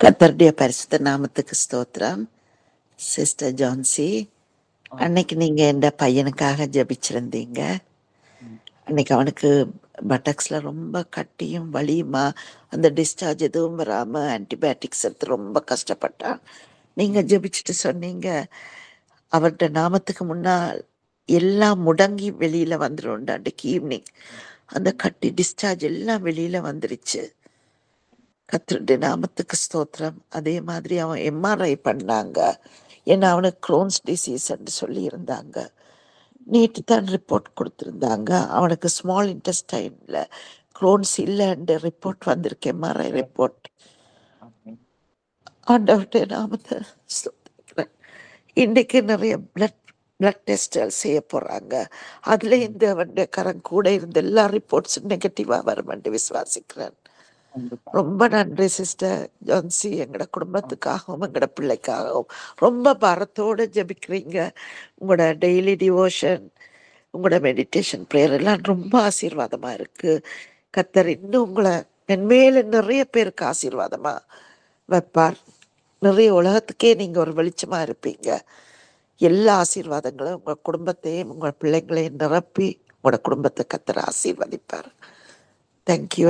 கர்த்தருடைய பரிசுத்த நாமத்துக்கு ஸ்தோத்திரம். சிஸ்டர் ஜான்சி, அன்னைக்கு நீங்க என் பையனுக்காக ஜெபிச்சிருந்தீங்க. அன்னைக்கு அவனுக்கு பட்டக்ஸ்ல ரொம்ப கட்டியும் வலியுமா, அந்த டிஸ்சார்ஜ் எதுவும் வராம ஆன்டிபயோட்டிக்ஸ் எடுத்து ரொம்ப கஷ்டப்பட்டான். நீங்க ஜெபிச்சுட்டு சொன்னீங்க, அவர்கிட்ட நாமத்துக்கு முன்னால் எல்லாம் முடங்கி வெளியில வந்துடும். அன்றைக்கு ஈவினிங் அந்த கட்டி டிஸ்சார்ஜ் எல்லாம் வெளியில வந்துருச்சு. கர்த்தருடைய நாமத்துக்கு ஸ்தோத்திரம். அதே மாதிரி அவன் எம்ஆர்ஐ பண்ணாங்க. ஏன்னா அவனுக்கு க்ரோன்ஸ் டிசீஸ் என்று சொல்லி இருந்தாங்க. நேற்று தான் ரிப்போர்ட் கொடுத்துருந்தாங்க. அவனுக்கு ஸ்மால் இன்டெஸ்டைன்ல க்ரோன்ஸ் இல்லைன்ற ரிப்போர்ட் வந்திருக்கு, எம்ஆர்ஐ ரிப்போர்ட். ஆண்டவருடைய நாமத்தை ஸ்தோத்திரிக்கிறேன். இன்றைக்கு நிறைய பிளட் டெஸ்ட்கள் செய்ய போறாங்க. அதுல இந்த அவனுடைய கரம் கூட இருந்த எல்லா ரிப்போர்ட்ஸும் நெகட்டிவா வரும் என்று விசுவாசிக்கிறேன். ரொம்ப நன்றி சிஸ்டர் ஜான்சி. எங்களோட குடும்பத்துக்காகவும் எங்களோட பிள்ளைக்காகவும் ரொம்ப பாரத்தோடு ஜெபிக்கிறீங்க. உங்களோட டெய்லி டிவோஷன், உங்களோட மெடிடேஷன் ப்ரேயர் எல்லாம் ரொம்ப ஆசீர்வாதமா இருக்கு. கர்த்தர் இன்னும் உங்களை மென்மேல நிறைய பேருக்கு ஆசீர்வாதமா வைப்பார். நிறைய உலகத்துக்கே நீங்க ஒரு வெளிச்சமா இருப்பீங்க. எல்லா ஆசீர்வாதங்களும் உங்க குடும்பத்தையும் உங்க பிள்ளைங்களையும் நிரப்பி உங்களோட குடும்பத்தை கர்த்தர் ஆசீர்வதிப்பார். தேங்க்யூ.